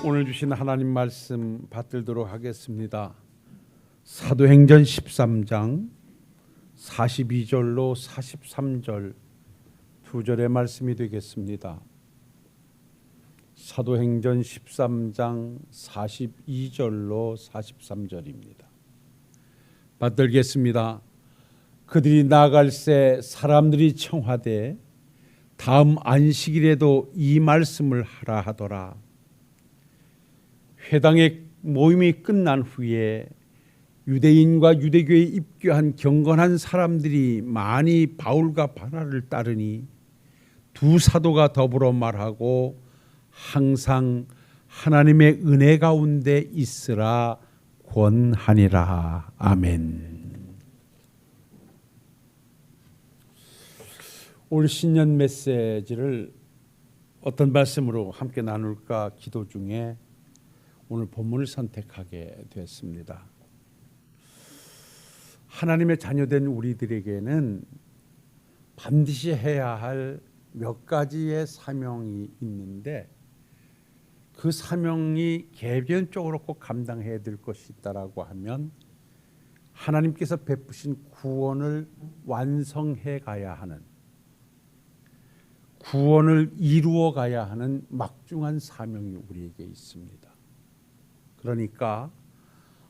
오늘 주신 하나님 말씀 받들도록 하겠습니다. 사도행전 13장 42절로 43절 두 절의 말씀이 되겠습니다. 사도행전 13장 42절로 43절입니다. 받들겠습니다. 그들이 나아갈새 사람들이 청하되 다음 안식일에도 이 말씀을 하라 하더라. 회당의 모임이 끝난 후에 유대인과 유대교에 입교한 경건한 사람들이 많이 바울과 바나를 따르니 두 사도가 더불어 말하고 항상 하나님의 은혜 가운데 있으라 권하니라. 아멘. 올 신년 메시지를 어떤 말씀으로 함께 나눌까 기도 중에 오늘 본문을 선택하게 됐습니다. 하나님의 자녀된 우리들에게는 반드시 해야 할 몇 가지의 사명이 있는데 그 사명이 개별적으로 꼭 감당해야 될 것이 있다라고 하면 하나님께서 베푸신 구원을 완성해 가야 하는, 구원을 이루어 가야 하는 막중한 사명이 우리에게 있습니다. 그러니까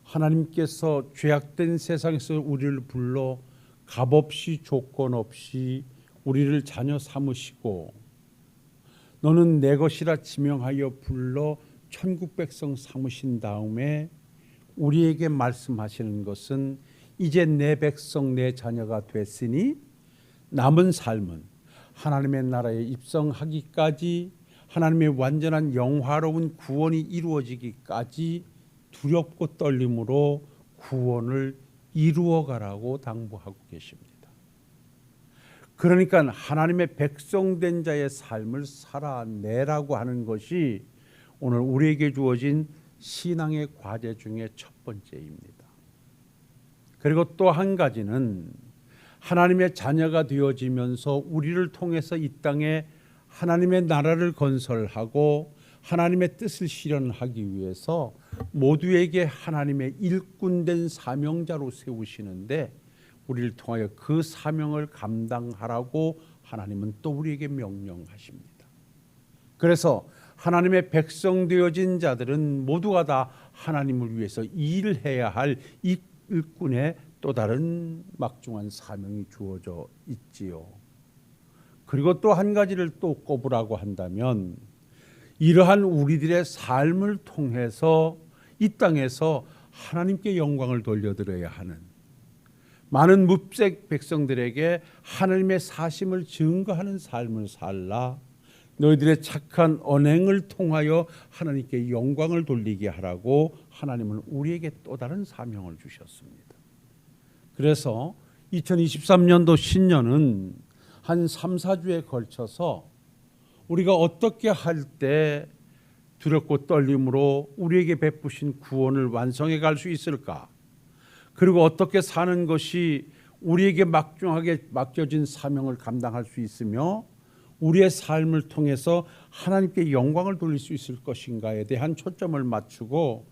하나님께서 죄악된 세상에서 우리를 불러 값없이 조건 없이 우리를 자녀 삼으시고 너는 내 것이라 지명하여 불러 천국 백성 삼으신 다음에 우리에게 말씀하시는 것은 이제 내 백성 내 자녀가 됐으니 남은 삶은 하나님의 나라에 입성하기까지 하나님의 완전한 영화로운 구원이 이루어지기까지 두렵고 떨림으로 구원을 이루어가라고 당부하고 계십니다. 그러니까 하나님의 백성된 자의 삶을 살아내라고 하는 것이 오늘 우리에게 주어진 신앙의 과제 중에 첫 번째입니다. 그리고 또 한 가지는 하나님의 자녀가 되어지면서 우리를 통해서 이 땅에 하나님의 나라를 건설하고 하나님의 뜻을 실현하기 위해서 모두에게 하나님의 일꾼된 사명자로 세우시는데 우리를 통하여 그 사명을 감당하라고 하나님은 또 우리에게 명령하십니다. 그래서 하나님의 백성 되어진 자들은 모두가 다 하나님을 위해서 일을 해야 할 일꾼의 또 다른 막중한 사명이 주어져 있지요. 그리고 또 한 가지를 또 꼽으라고 한다면 이러한 우리들의 삶을 통해서 이 땅에서 하나님께 영광을 돌려드려야 하는, 많은 묻색 백성들에게 하나님의 사심을 증거하는 삶을 살라 너희들의 착한 언행을 통하여 하나님께 영광을 돌리게 하라고 하나님은 우리에게 또 다른 사명을 주셨습니다. 그래서 2023년도 신년은 한 3, 4주에 걸쳐서 우리가 어떻게 할 때 두렵고 떨림으로 우리에게 베푸신 구원을 완성해 갈 수 있을까? 그리고 어떻게 사는 것이 우리에게 막중하게 맡겨진 사명을 감당할 수 있으며 우리의 삶을 통해서 하나님께 영광을 돌릴 수 있을 것인가에 대한 초점을 맞추고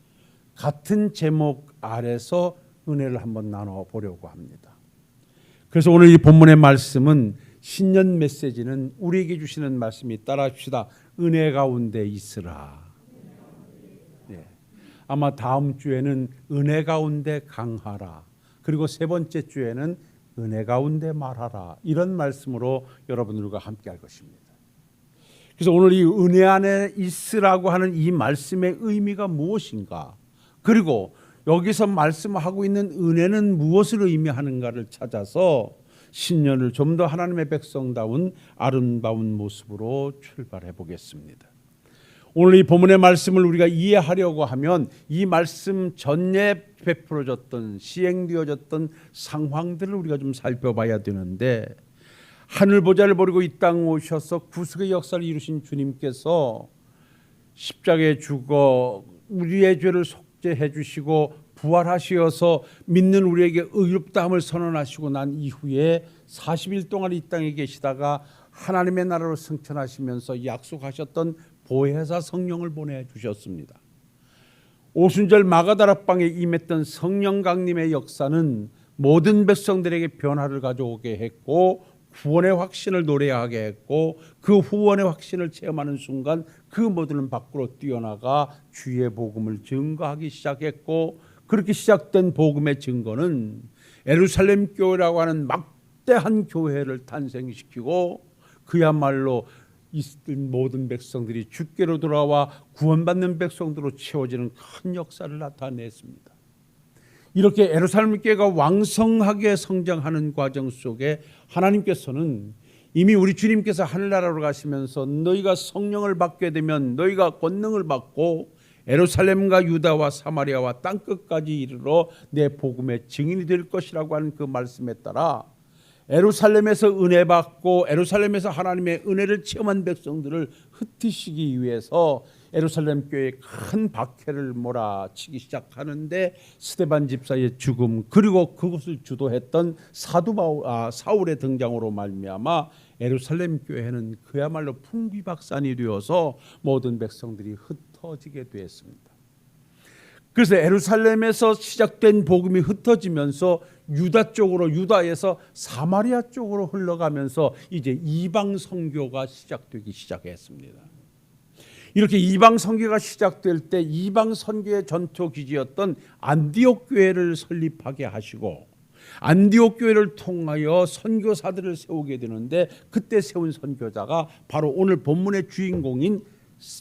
같은 제목 아래서 은혜를 한번 나눠보려고 합니다. 그래서 오늘 이 본문의 말씀은 신년 메시지는 우리에게 주시는 말씀이 따라합시다. 은혜 가운데 있으라. 네. 아마 다음 주에는 은혜 가운데 강하라. 그리고 세 번째 주에는 은혜 가운데 말하라. 이런 말씀으로 여러분들과 함께 할 것입니다. 그래서 오늘 이 은혜 안에 있으라고 하는 이 말씀의 의미가 무엇인가? 그리고 여기서 말씀하고 있는 은혜는 무엇을 의미하는가를 찾아서 신년을 좀 더 하나님의 백성다운 아름다운 모습으로 출발해 보겠습니다. 오늘 이 본문의 말씀을 우리가 이해하려고 하면 이 말씀 전에 베풀어졌던 시행되어졌던 상황들을 우리가 좀 살펴봐야 되는데 하늘 보좌를 버리고 이 땅 오셔서 구속의 역사를 이루신 주님께서 십자가에 죽어 우리의 죄를 속죄해 주시고 부활하시어서 믿는 우리에게 의롭다함을 선언하시고 난 이후에 40일 동안 이 땅에 계시다가 하나님의 나라로 승천하시면서 약속하셨던 보혜사 성령을 보내주셨습니다. 오순절 마가다락방에 임했던 성령 강림의 역사는 모든 백성들에게 변화를 가져오게 했고 구원의 확신을 노래하게 했고 그 후원의 확신을 체험하는 순간 그 모두는 밖으로 뛰어나가 주의 복음을 증거하기 시작했고 그렇게 시작된 복음의 증거는 예루살렘 교회라고 하는 막대한 교회를 탄생시키고 그야말로 있던 모든 백성들이 주께로 돌아와 구원받는 백성들로 채워지는 큰 역사를 나타냈습니다. 이렇게 예루살렘 교회가 왕성하게 성장하는 과정 속에 하나님께서는 이미 우리 주님께서 하늘나라로 가시면서 너희가 성령을 받게 되면 너희가 권능을 받고 예루살렘과 유다와 사마리아와 땅끝까지 이르러 내 복음의 증인이 될 것이라고 하는 그 말씀에 따라 예루살렘에서 은혜 받고 예루살렘에서 하나님의 은혜를 체험한 백성들을 흩으시기 위해서 예루살렘 교회에 큰 박해를 몰아치기 시작하는데 스데반 집사의 죽음 그리고 그것을 주도했던 사울의 등장으로 말미암아 예루살렘 교회는 그야말로 풍비박산이 되어서 모든 백성들이 흩어지게 되었습니다. 그래서 예루살렘에서 시작된 복음이 흩어지면서 유다 쪽으로 유다에서 사마리아 쪽으로 흘러가면서 이제 이방 선교가 시작되기 시작했습니다. 이렇게 이방 선교가 시작될 때 이방 선교의 전투 기지였던 안디옥 교회를 설립하게 하시고 안디옥 교회를 통하여 선교사들을 세우게 되는데 그때 세운 선교자가 바로 오늘 본문의 주인공인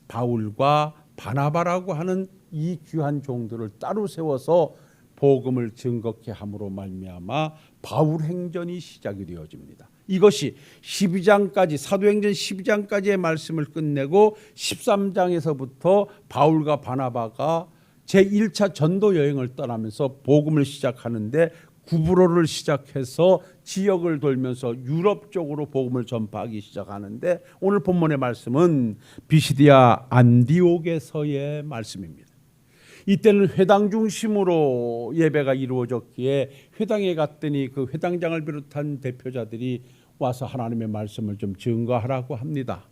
바울과 바나바라고 하는 이 귀한 종들을 따로 세워서 복음을 증거케 함으로 말미암아 바울 행전이 시작이 되어집니다. 이것이 12장까지 사도행전 12장까지의 말씀을 끝내고 13장에서부터 바울과 바나바가 제1차 전도 여행을 떠나면서 복음을 시작하는데 구브로를 시작해서 지역을 돌면서 유럽 쪽으로 복음을 전파하기 시작하는데 오늘 본문의 말씀은 비시디아 안디옥에서의 말씀입니다. 이때는 회당 중심으로 예배가 이루어졌기에 회당에 갔더니 그 회당장을 비롯한 대표자들이 와서 하나님의 말씀을 좀 증거하라고 합니다.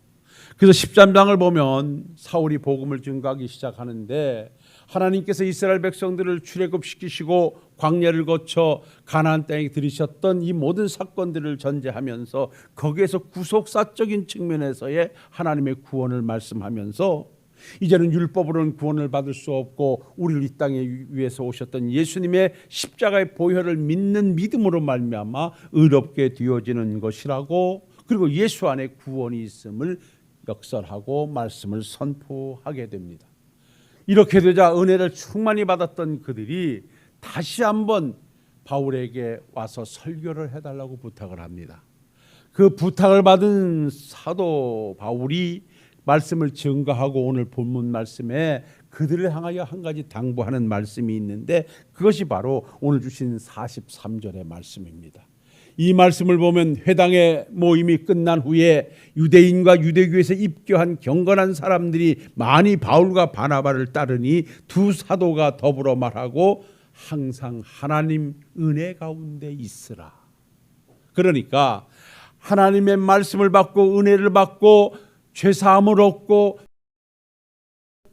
그래서 13장을 보면 사울이 복음을 증거하기 시작하는데 하나님께서 이스라엘 백성들을 출애굽시키시고 광야를 거쳐 가나안 땅에 들이셨던 이 모든 사건들을 전제하면서 거기에서 구속사적인 측면에서의 하나님의 구원을 말씀하면서 이제는 율법으로는 구원을 받을 수 없고 우리를 이 땅에 위해서 오셨던 예수님의 십자가의 보혈을 믿는 믿음으로 말미암아 의롭게 되어지는 것이라고 그리고 예수 안에 구원이 있음을 역설하고 말씀을 선포하게 됩니다. 이렇게 되자 은혜를 충만히 받았던 그들이 다시 한번 바울에게 와서 설교를 해달라고 부탁을 합니다. 그 부탁을 받은 사도 바울이 말씀을 증거하고 오늘 본문 말씀에 그들을 향하여 한 가지 당부하는 말씀이 있는데 그것이 바로 오늘 주신 43절의 말씀입니다. 이 말씀을 보면 회당의 모임이 끝난 후에 유대인과 유대교에서 입교한 경건한 사람들이 많이 바울과 바나바를 따르니 두 사도가 더불어 말하고 항상 하나님 은혜 가운데 있으라. 그러니까 하나님의 말씀을 받고 은혜를 받고 죄사함을 얻고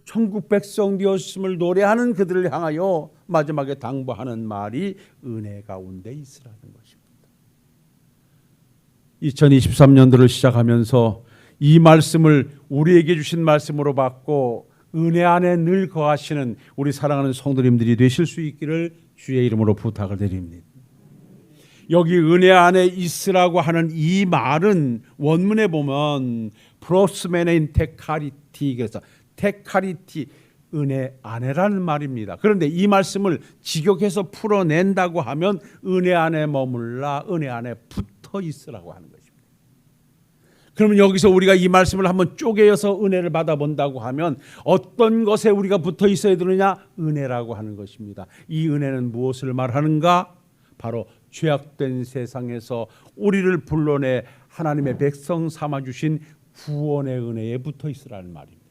천국 백성 되었음을 노래하는 그들을 향하여 마지막에 당부하는 말이 은혜 가운데 있으라는 것입니다. 2023년도를 시작하면서 이 말씀을 우리에게 주신 말씀으로 받고 은혜 안에 늘 거하시는 우리 사랑하는 성도님들이 되실 수 있기를 주의 이름으로 부탁을 드립니다. 여기 은혜 안에 있으라고 하는 이 말은 원문에 보면 프로스메네인 테카리티 그래서 테카리티 은혜 안에라는 말입니다. 그런데 이 말씀을 직역해서 풀어낸다고 하면 은혜 안에 머물라 은혜 안에 붙어 있으라고 하는 것입니다. 그러면 여기서 우리가 이 말씀을 한번 쪼개어서 은혜를 받아본다고 하면 어떤 것에 우리가 붙어 있어야 되느냐? 은혜라고 하는 것입니다. 이 은혜는 무엇을 말하는가? 바로 죄악된 세상에서 우리를 불러내 하나님의 백성 삼아주신 구원의 은혜에 붙어 있으라는 말입니다.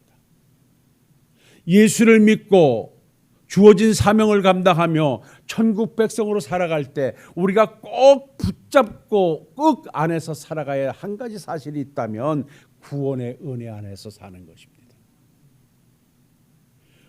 예수를 믿고 주어진 사명을 감당하며 천국 백성으로 살아갈 때 우리가 꼭 붙잡고 꼭 안에서 살아가야 한 가지 사실이 있다면 구원의 은혜 안에서 사는 것입니다.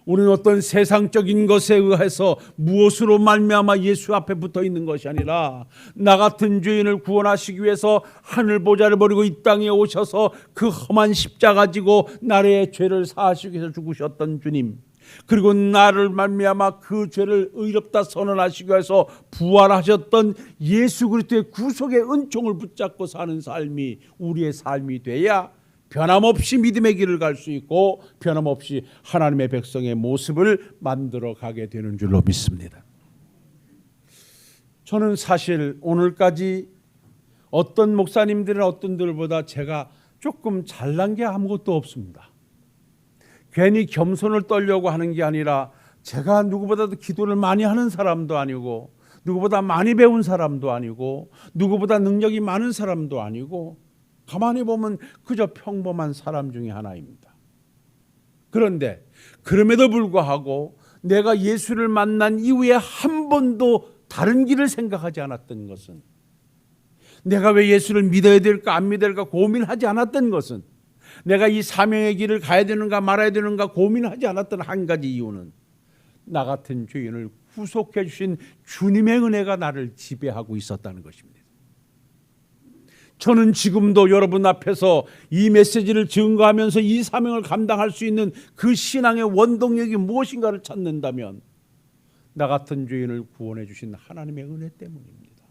우리는 어떤 세상적인 것에 의해서 무엇으로 말미암아 예수 앞에 붙어 있는 것이 아니라 나 같은 죄인을 구원하시기 위해서 하늘 보좌를 버리고 이 땅에 오셔서 그 험한 십자가 지고 나의 죄를 사하시기 위해서 죽으셨던 주님, 그리고 나를 말미암아 그 죄를 의롭다 선언하시기 위해서 부활하셨던 예수 그리스도의 구속의 은총을 붙잡고 사는 삶이 우리의 삶이 돼야 변함없이 믿음의 길을 갈 수 있고 변함없이 하나님의 백성의 모습을 만들어 가게 되는 줄로 믿습니다. 저는 사실 오늘까지 어떤 목사님들이나 어떤 들보다 제가 조금 잘난 게 아무것도 없습니다. 괜히 겸손을 떨려고 하는 게 아니라 제가 누구보다도 기도를 많이 하는 사람도 아니고 누구보다 많이 배운 사람도 아니고 누구보다 능력이 많은 사람도 아니고 가만히 보면 그저 평범한 사람 중에 하나입니다. 그런데 그럼에도 불구하고 내가 예수를 만난 이후에 한 번도 다른 길을 생각하지 않았던 것은, 내가 왜 예수를 믿어야 될까 안 믿어야 될까 고민하지 않았던 것은, 내가 이 사명의 길을 가야 되는가 말아야 되는가 고민하지 않았던 한 가지 이유는 나 같은 죄인을 구속해 주신 주님의 은혜가 나를 지배하고 있었다는 것입니다. 저는 지금도 여러분 앞에서 이 메시지를 증거하면서 이 사명을 감당할 수 있는 그 신앙의 원동력이 무엇인가를 찾는다면 나 같은 죄인을 구원해 주신 하나님의 은혜 때문입니다.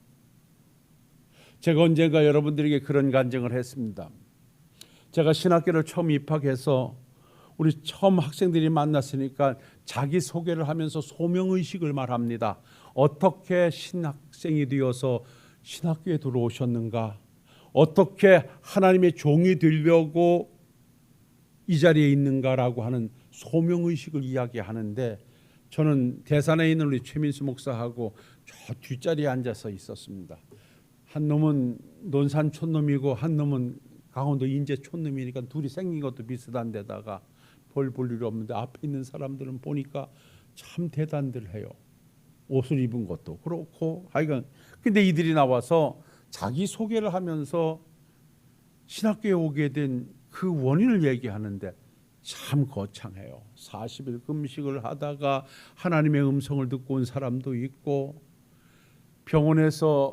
제가 언젠가 여러분들에게 그런 간증을 했습니다. 제가 신학교를 처음 입학해서 우리 처음 학생들이 만났으니까 자기소개를 하면서 소명의식을 말합니다. 어떻게 신학생이 되어서 신학교에 들어오셨는가, 어떻게 하나님의 종이 되려고 이 자리에 있는가라고 하는 소명의식을 이야기하는데, 저는 대산에 있는 우리 최민수 목사하고 저 뒷자리에 앉아서 있었습니다. 한 놈은 논산 촌놈이고 한 놈은 강원도 인제 촌놈이니까 둘이 생긴 것도 비슷한 데다가 볼 일 없는데 앞에 있는 사람들은 보니까 참 대단들 해요. 옷을 입은 것도 그렇고 하여간. 근데 이들이 나와서 자기 소개를 하면서 신학교에 오게 된 그 원인을 얘기하는데 참 거창해요. 40일 금식을 하다가 하나님의 음성을 듣고 온 사람도 있고, 병원에서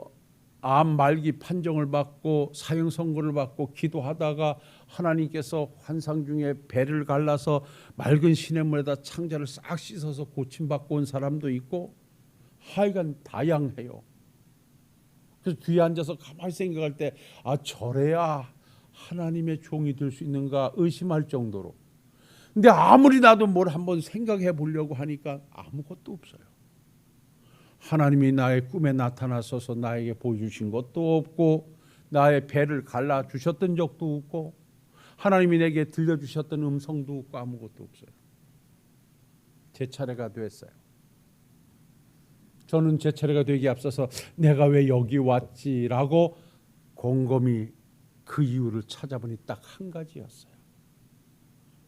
암 말기 판정을 받고 사형 선고를 받고 기도하다가 하나님께서 환상 중에 배를 갈라서 맑은 시냇물에다 창자를 싹 씻어서 고침받고 온 사람도 있고, 하여간 다양해요. 그래서 뒤에 앉아서 가만히 생각할 때 저래야 하나님의 종이 될 수 있는가 의심할 정도로. 근데 아무리 나도 뭘 한번 생각해 보려고 하니까 아무것도 없어요. 하나님이 나의 꿈에 나타나셔서 나에게 보여주신 것도 없고, 나의 배를 갈라주셨던 적도 없고, 하나님이 내게 들려주셨던 음성도 없고, 아무것도 없어요. 제 차례가 됐어요. 저는 제 차례가 되기 앞서서 내가 왜 여기 왔지라고 곰곰이 그 이유를 찾아보니 딱 한 가지였어요.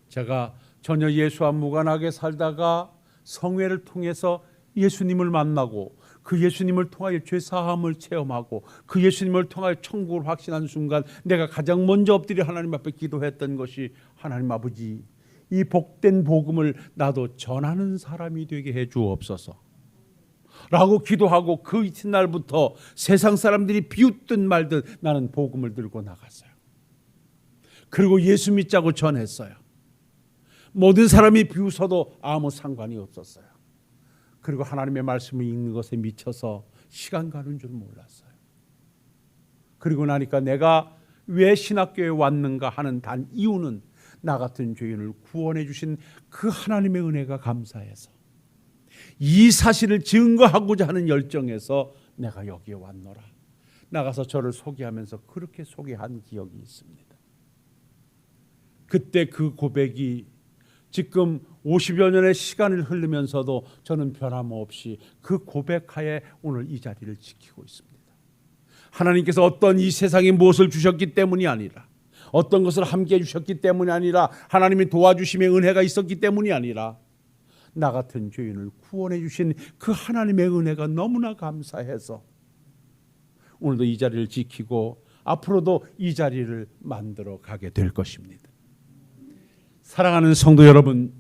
제가 전혀 예수와 무관하게 살다가 성회를 통해서 예수님을 만나고 그 예수님을 통하여 죄사함을 체험하고 그 예수님을 통하여 천국을 확신한 순간 내가 가장 먼저 엎드려 하나님 앞에 기도했던 것이, 하나님 아버지, 이 복된 복음을 나도 전하는 사람이 되게 해 주옵소서 라고 기도하고, 그 이튿날부터 세상 사람들이 비웃든 말든 나는 복음을 들고 나갔어요. 그리고 예수 믿자고 전했어요. 모든 사람이 비웃어도 아무 상관이 없었어요. 그리고 하나님의 말씀을 읽는 것에 미쳐서 시간 가는 줄 몰랐어요. 그리고 나니까 내가 왜 신학교에 왔는가 하는 단 이유는 나 같은 죄인을 구원해 주신 그 하나님의 은혜가 감사해서, 이 사실을 증거하고자 하는 열정에서 내가 여기에 왔노라. 나가서 저를 소개하면서 그렇게 소개한 기억이 있습니다. 그때 그 고백이 지금 50여 년의 시간을 흐르면서도 저는 변함없이 그 고백하에 오늘 이 자리를 지키고 있습니다. 하나님께서 어떤 이 세상에 무엇을 주셨기 때문이 아니라, 어떤 것을 함께 해주셨기 때문이 아니라, 하나님이 도와주심의 은혜가 있었기 때문이 아니라, 나 같은 죄인을 구원해 주신 그 하나님의 은혜가 너무나 감사해서 오늘도 이 자리를 지키고 앞으로도 이 자리를 만들어 가게 될 것입니다. 사랑하는 성도 여러분,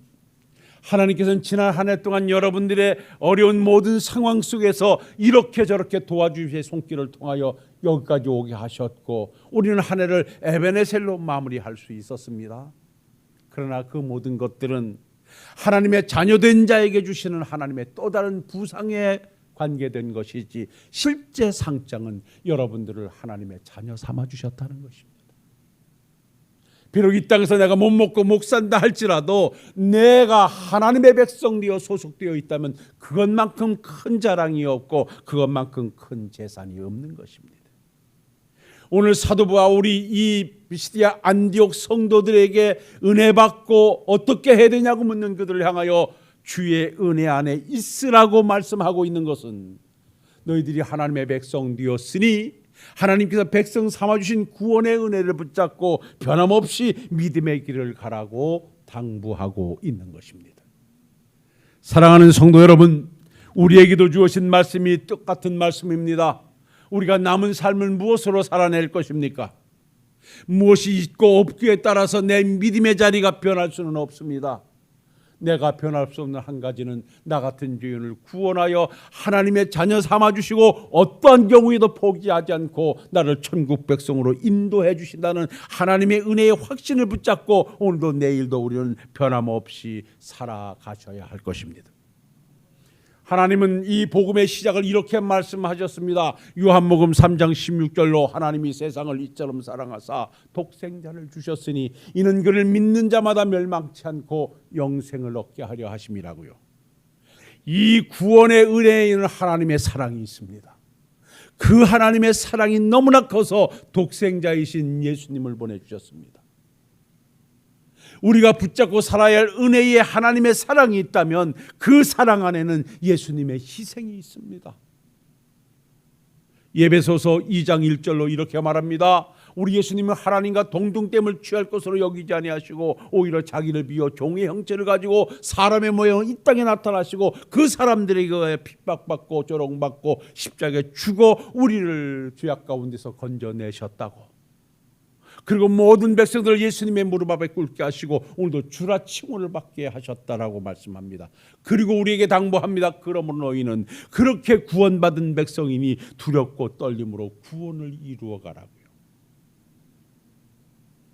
하나님께서는 지난 한 해 동안 여러분들의 어려운 모든 상황 속에서 이렇게 저렇게 도와주시의 손길을 통하여 여기까지 오게 하셨고, 우리는 한 해를 에베네셀로 마무리할 수 있었습니다. 그러나 그 모든 것들은 하나님의 자녀된 자에게 주시는 하나님의 또 다른 부상에 관계된 것이지, 실제 상장은 여러분들을 하나님의 자녀 삼아 주셨다는 것입니다. 비록 이 땅에서 내가 못 먹고 못 산다 할지라도 내가 하나님의 백성되어 소속되어 있다면 그것만큼 큰 자랑이 없고 그것만큼 큰 재산이 없는 것입니다. 오늘 사도 바울이 이 비시디아 안디옥 성도들에게 은혜 받고 어떻게 해야 되냐고 묻는 그들을 향하여 주의 은혜 안에 있으라고 말씀하고 있는 것은, 너희들이 하나님의 백성 되었으니 하나님께서 백성 삼아주신 구원의 은혜를 붙잡고 변함없이 믿음의 길을 가라고 당부하고 있는 것입니다. 사랑하는 성도 여러분, 우리에게도 주어진 말씀이 똑같은 말씀입니다. 우리가 남은 삶을 무엇으로 살아낼 것입니까? 무엇이 있고 없기에 따라서 내 믿음의 자리가 변할 수는 없습니다. 내가 변할 수 없는 한 가지는 나 같은 죄인을 구원하여 하나님의 자녀 삼아주시고 어떠한 경우에도 포기하지 않고 나를 천국 백성으로 인도해 주신다는 하나님의 은혜의 확신을 붙잡고 오늘도 내일도 우리는 변함없이 살아가셔야 할 것입니다. 하나님은 이 복음의 시작을 이렇게 말씀하셨습니다. 요한복음 3장 16절로 하나님이 세상을 이처럼 사랑하사 독생자를 주셨으니 이는 그를 믿는 자마다 멸망치 않고 영생을 얻게 하려 하심이라고요. 이 구원의 은혜에는 하나님의 사랑이 있습니다. 그 하나님의 사랑이 너무나 커서 독생자이신 예수님을 보내주셨습니다. 우리가 붙잡고 살아야 할 은혜의 하나님의 사랑이 있다면 그 사랑 안에는 예수님의 희생이 있습니다. 에베소서 2장 1절로 이렇게 말합니다. 우리 예수님은 하나님과 동등됨을 취할 것으로 여기지 아니하시고 오히려 자기를 비워 종의 형체를 가지고 사람의 모양으로 이 땅에 나타나시고 그 사람들에게 핍박받고 조롱받고 십자가에 죽어 우리를 죄악 가운데서 건져내셨다고. 그리고 모든 백성들을 예수님의 무릎 앞에 꿇게 하시고 오늘도 주라 칭호를 받게 하셨다라고 말씀합니다. 그리고 우리에게 당부합니다. 그러므로 너희는 그렇게 구원받은 백성이니 두렵고 떨림으로 구원을 이루어 가라고요.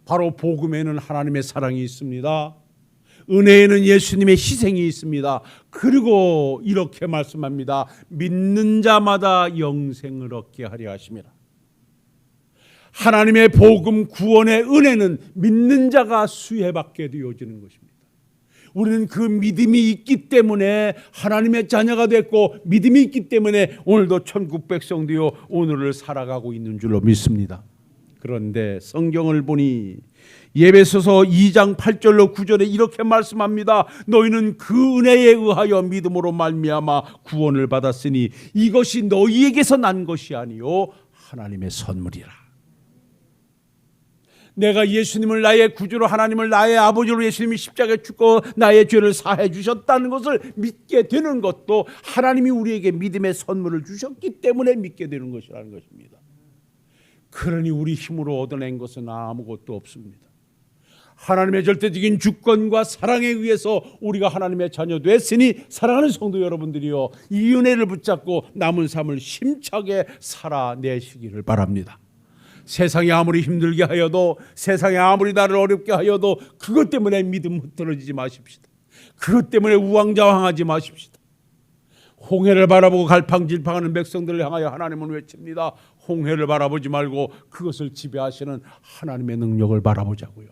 바로 복음에는 하나님의 사랑이 있습니다. 은혜에는 예수님의 희생이 있습니다. 그리고 이렇게 말씀합니다. 믿는 자마다 영생을 얻게 하려 하심이라. 하나님의 복음 구원의 은혜는 믿는 자가 수혜받게 되어지는 것입니다. 우리는 그 믿음이 있기 때문에 하나님의 자녀가 됐고 믿음이 있기 때문에 오늘도 천국 백성 되어 오늘을 살아가고 있는 줄로 믿습니다. 그런데 성경을 보니 에베소서 2장 8절로 9절에 이렇게 말씀합니다. 너희는 그 은혜에 의하여 믿음으로 말미암아 구원을 받았으니 이것이 너희에게서 난 것이 아니요 하나님의 선물이라. 내가 예수님을 나의 구주로, 하나님을 나의 아버지로, 예수님이 십자가에 죽고 나의 죄를 사해 주셨다는 것을 믿게 되는 것도 하나님이 우리에게 믿음의 선물을 주셨기 때문에 믿게 되는 것이라는 것입니다. 그러니 우리 힘으로 얻어낸 것은 아무것도 없습니다. 하나님의 절대적인 주권과 사랑에 의해서 우리가 하나님의 자녀 됐으니 사랑하는 성도 여러분들이요, 이 은혜를 붙잡고 남은 삶을 힘차게 살아내시기를 바랍니다. 세상이 아무리 힘들게 하여도, 세상이 아무리 나를 어렵게 하여도 그것 때문에 믿음 흐트러지지 마십시다. 그것 때문에 우왕좌왕하지 마십시다. 홍해를 바라보고 갈팡질팡하는 백성들을 향하여 하나님은 외칩니다. 홍해를 바라보지 말고 그것을 지배하시는 하나님의 능력을 바라보자고요.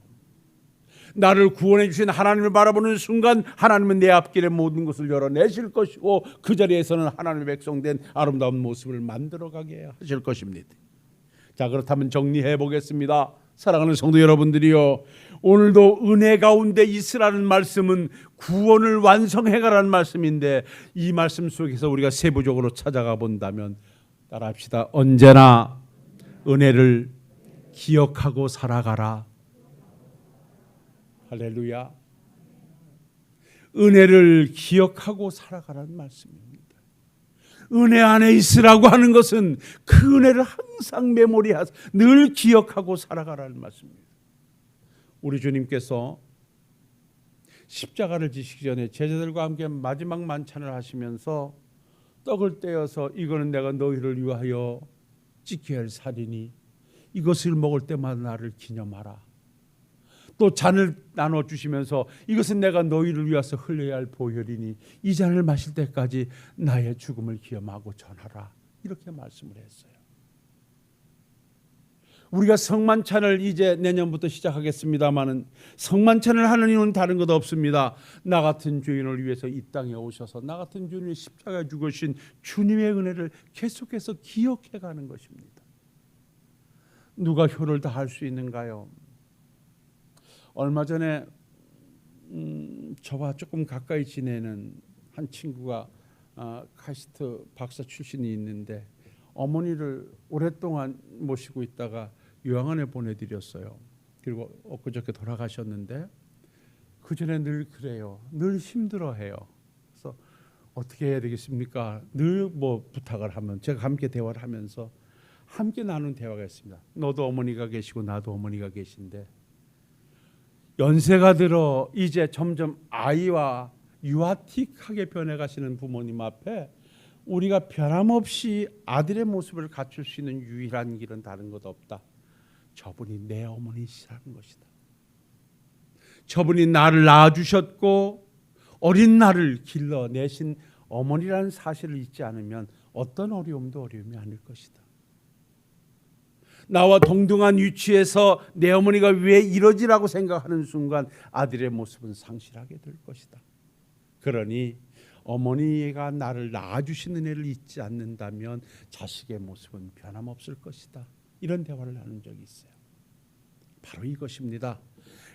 나를 구원해 주신 하나님을 바라보는 순간 하나님은 내 앞길에 모든 것을 열어내실 것이고 그 자리에서는 하나님의 백성된 아름다운 모습을 만들어가게 하실 것입니다. 자, 그렇다면 정리해 보겠습니다. 사랑하는 성도 여러분들이요, 오늘도 은혜 가운데 있으라는 말씀은 구원을 완성해가라는 말씀인데, 이 말씀 속에서 우리가 세부적으로 찾아가 본다면 따라합시다. 언제나 은혜를 기억하고 살아가라. 할렐루야. 은혜를 기억하고 살아가라는 말씀입니다. 은혜 안에 있으라고 하는 것은 그 은혜를 항상 메모리하고 늘 기억하고 살아가라는 말씀입니다. 우리 주님께서 십자가를 지시기 전에 제자들과 함께 마지막 만찬을 하시면서 떡을 떼어서 이거는 내가 너희를 위하여 지켜야 할 살이니 이것을 먹을 때마다 나를 기념하라. 또 잔을 나눠주시면서 이것은 내가 너희를 위해서 흘려야 할 보혈이니 이 잔을 마실 때까지 나의 죽음을 기념하고 전하라. 이렇게 말씀을 했어요. 우리가 성만찬을 이제 내년부터 시작하겠습니다마는 성만찬을 하는 이유는 다른 것 없습니다. 나 같은 죄인을 위해서 이 땅에 오셔서 나 같은 죄인을 십자가에 죽으신 주님의 은혜를 계속해서 기억해가는 것입니다. 누가 효를 다할 수 있는가요? 얼마 전에 저와 조금 가까이 지내는 한 친구가 카이스트 박사 출신이 있는데 어머니를 오랫동안 모시고 있다가 요양원에 보내드렸어요. 그리고 엊그저께 돌아가셨는데 그전에 늘 그래요. 늘 힘들어해요. 그래서 어떻게 해야 되겠습니까? 늘 뭐 부탁을 하면 제가 함께 대화를 하면서 함께 나눈 대화가 있습니다. 너도 어머니가 계시고 나도 어머니가 계신데 연세가 들어 이제 점점 아이와 유아틱하게 변해가시는 부모님 앞에 우리가 변함없이 아들의 모습을 갖출 수 있는 유일한 길은 다른 것 없다. 저분이 내 어머니시라는 것이다. 저분이 나를 낳아주셨고 어린 나를 길러내신 어머니라는 사실을 잊지 않으면 어떤 어려움도 어려움이 아닐 것이다. 나와 동등한 위치에서 내 어머니가 왜 이러지라고 생각하는 순간 아들의 모습은 상실하게 될 것이다. 그러니 어머니가 나를 낳아주신 은혜를 잊지 않는다면 자식의 모습은 변함없을 것이다. 이런 대화를 나눈 적이 있어요. 바로 이것입니다.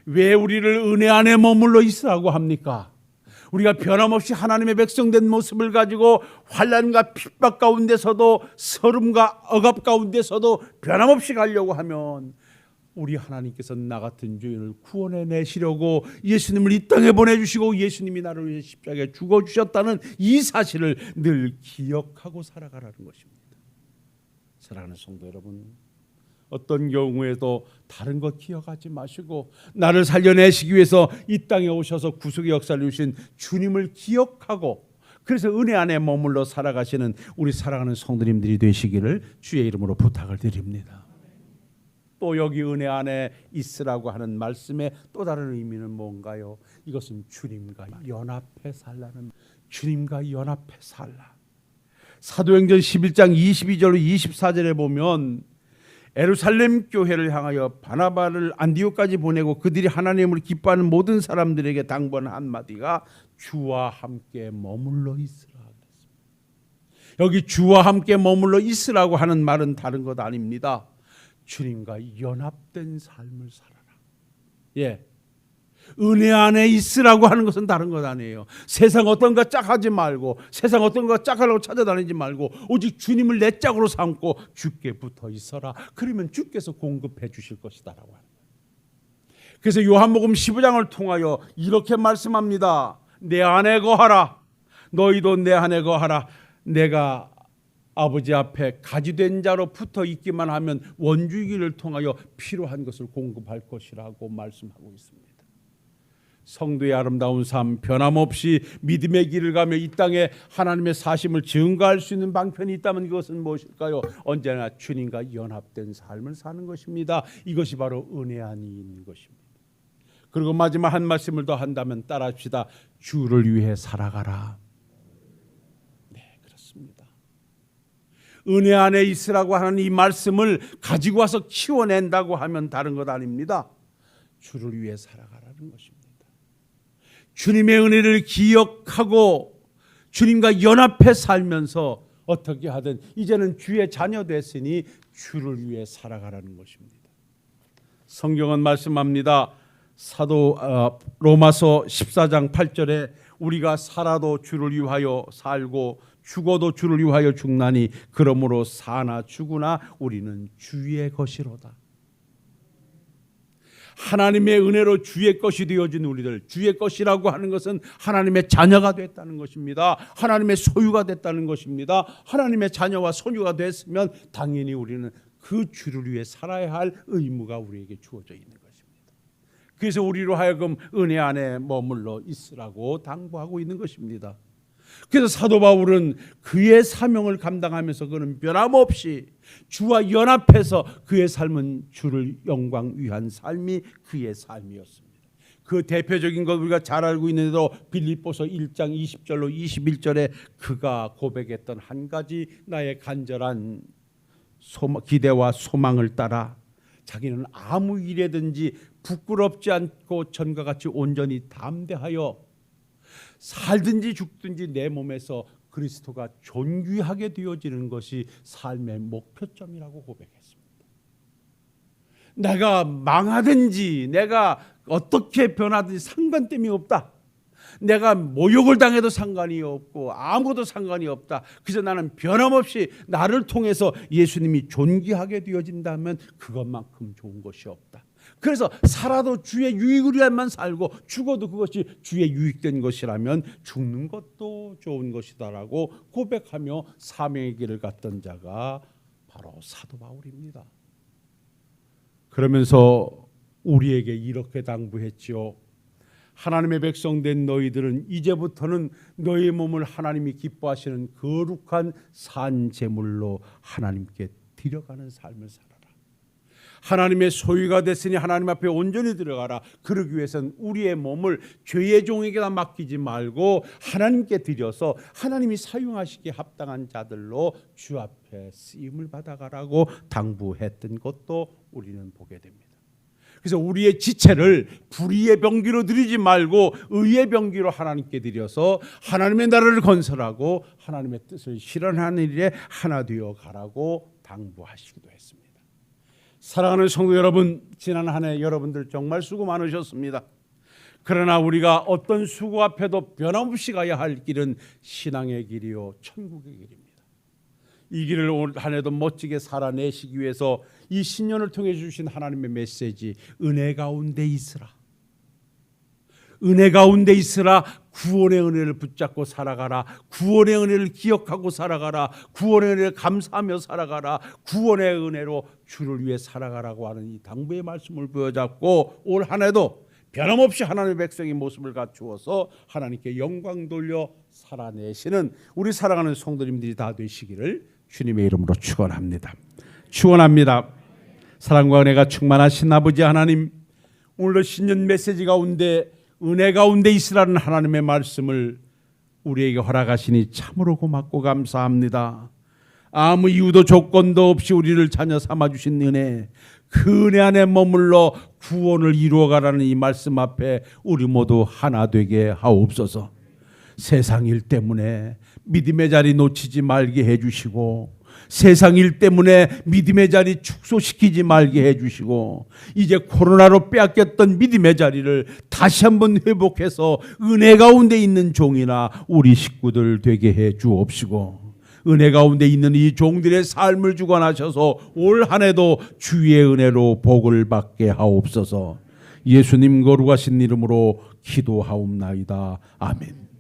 왜 우리를 은혜 안에 머물러 있으라고 합니까? 우리가 변함없이 하나님의 백성된 모습을 가지고 환난과 핍박 가운데서도 서름과 억압 가운데서도 변함없이 가려고 하면 우리 하나님께서 나 같은 죄인을 구원해 내시려고 예수님을 이 땅에 보내주시고 예수님이 나를 위해 십자가에 죽어주셨다는 이 사실을 늘 기억하고 살아가라는 것입니다. 사랑하는 성도 여러분, 어떤 경우에도 다른 것 기억하지 마시고 나를 살려내시기 위해서 이 땅에 오셔서 구속의 역사를 이루신 주님을 기억하고 그래서 은혜 안에 머물러 살아가시는 우리 사랑하는 성도님들이 되시기를 주의 이름으로 부탁을 드립니다. 또 여기 은혜 안에 있으라고 하는 말씀의 또 다른 의미는 뭔가요? 이것은 주님과 연합해 살라는, 주님과 연합해 살라. 사도행전 11장 22절로 24절에 보면 예루살렘 교회를 향하여 바나바를 안디옥까지 보내고 그들이 하나님을 기뻐하는 모든 사람들에게 당부한 한마디가 주와 함께 머물러 있으라 그랬습니다. 여기 주와 함께 머물러 있으라고 하는 말은 다른 것 아닙니다. 주님과 연합된 삶을 살아라. 예, 은혜 안에 있으라고 하는 것은 다른 것 아니에요. 세상 어떤 것 짝하지 말고 세상 어떤 것 짝하려고 찾아다니지 말고 오직 주님을 내 짝으로 삼고 주께 붙어 있어라. 그러면 주께서 공급해 주실 것이다라고 하는 거예요. 그래서 요한복음 15장을 통하여 이렇게 말씀합니다. 내 안에 거하라. 너희도 내 안에 거하라. 내가 아버지 앞에 가지된 자로 붙어 있기만 하면 원주기를 통하여 필요한 것을 공급할 것이라고 말씀하고 있습니다. 성도의 아름다운 삶, 변함없이 믿음의 길을 가며 이 땅에 하나님의 사심을 증거할 수 있는 방편이 있다면 그것은 무엇일까요? 언제나 주님과 연합된 삶을 사는 것입니다. 이것이 바로 은혜 안에 있는 것입니다. 그리고 마지막 한 말씀을 더 한다면 따라합시다. 주를 위해 살아가라. 네, 그렇습니다. 은혜 안에 있으라고 하는 이 말씀을 가지고 와서 키워낸다고 하면 다른 것 아닙니다. 주를 위해 살아가라는 것입니다. 주님의 은혜를 기억하고 주님과 연합해 살면서 어떻게 하든 이제는 주의 자녀 됐으니 주를 위해 살아가라는 것입니다. 성경은 말씀합니다. 사도 로마서 14장 8절에 우리가 살아도 주를 위하여 살고 죽어도 주를 위하여 죽나니 그러므로 사나 죽으나 우리는 주의 것이로다. 하나님의 은혜로 주의 것이 되어진 우리들, 주의 것이라고 하는 것은 하나님의 자녀가 됐다는 것입니다. 하나님의 소유가 됐다는 것입니다. 하나님의 자녀와 소유가 됐으면 당연히 우리는 그 주를 위해 살아야 할 의무가 우리에게 주어져 있는 것입니다. 그래서 우리로 하여금 은혜 안에 머물러 있으라고 당부하고 있는 것입니다. 그래서 사도 바울은 그의 사명을 감당하면서 그는 변함없이 주와 연합해서 그의 삶은 주를 영광 위한 삶이 그의 삶이었습니다. 그 대표적인 것 우리가 잘 알고 있는데도 빌립보서 1장 20절로 21절에 그가 고백했던 한 가지 나의 간절한 기대와 소망을 따라 자기는 아무 일에든지 부끄럽지 않고 전과 같이 온전히 담대하여 살든지 죽든지 내 몸에서 그리스도가 존귀하게 되어지는 것이 삶의 목표점이라고 고백했습니다. 내가 망하든지 내가 어떻게 변하든지 상관됨이 없다. 내가 모욕을 당해도 상관이 없고 아무것도 상관이 없다. 그래서 나는 변함없이 나를 통해서 예수님이 존귀하게 되어진다면 그것만큼 좋은 것이 없다. 그래서 살아도 주의 유익을 위한만 살고 죽어도 그것이 주의 유익된 것이라면 죽는 것도 좋은 것이다라고 고백하며 사명의 길을 갔던 자가 바로 사도 바울입니다. 그러면서 우리에게 이렇게 당부했지요. 하나님의 백성 된 너희들은 이제부터는 너희 몸을 하나님이 기뻐하시는 거룩한 산 제물로 하나님께 드려가는 삶을 살아라. 하나님의 소유가 됐으니 하나님 앞에 온전히 들어가라. 그러기 위해서는 우리의 몸을 죄의 종에게다 맡기지 말고 하나님께 드려서 하나님이 사용하시기에 합당한 자들로 주 앞에 쓰임을 받아가라고 당부했던 것도 우리는 보게 됩니다. 그래서 우리의 지체를 불의의 병기로 드리지 말고 의의 병기로 하나님께 드려서 하나님의 나라를 건설하고 하나님의 뜻을 실현하는 일에 하나 되어 가라고 당부하시기도 했습니다. 사랑하는 성도 여러분, 지난 한 해 여러분들 정말 수고 많으셨습니다. 그러나 우리가 어떤 수고 앞에도 변함없이 가야 할 길은 신앙의 길이요 천국의 길입니다. 이 길을 올 한 해도 멋지게 살아내시기 위해서 이 신년을 통해 주신 하나님의 메시지, 은혜 가운데 있으라. 은혜 가운데 있으라. 구원의 은혜를 붙잡고 살아가라. 구원의 은혜를 기억하고 살아가라. 구원의 은혜를 감사하며 살아가라. 구원의 은혜로 주를 위해 살아가라고 하는 이 당부의 말씀을 부여잡고 올 한 해도 변함없이 하나님의 백성의 모습을 갖추어서 하나님께 영광 돌려 살아내시는 우리 사랑하는 성도님들이 다 되시기를 주님의 이름으로 축원합니다. 축원합니다. 사랑과 은혜가 충만하신 아버지 하나님, 오늘도 신년 메시지 가운데 은혜 가운데 있으라는 하나님의 말씀을 우리에게 허락하시니 참으로 고맙고 감사합니다. 아무 이유도 조건도 없이 우리를 자녀 삼아주신 은혜, 그 은혜 안에 머물러 구원을 이루어가라는 이 말씀 앞에 우리 모두 하나 되게 하옵소서. 세상 일 때문에 믿음의 자리 놓치지 말게 해주시고, 세상 일 때문에 믿음의 자리 축소시키지 말게 해주시고, 이제 코로나로 빼앗겼던 믿음의 자리를 다시 한번 회복해서 은혜 가운데 있는 종이나 우리 식구들 되게 해 주옵시고, 은혜 가운데 있는 이 종들의 삶을 주관하셔서 올 한 해도 주의 은혜로 복을 받게 하옵소서. 예수님 거룩하신 이름으로 기도하옵나이다. 아멘.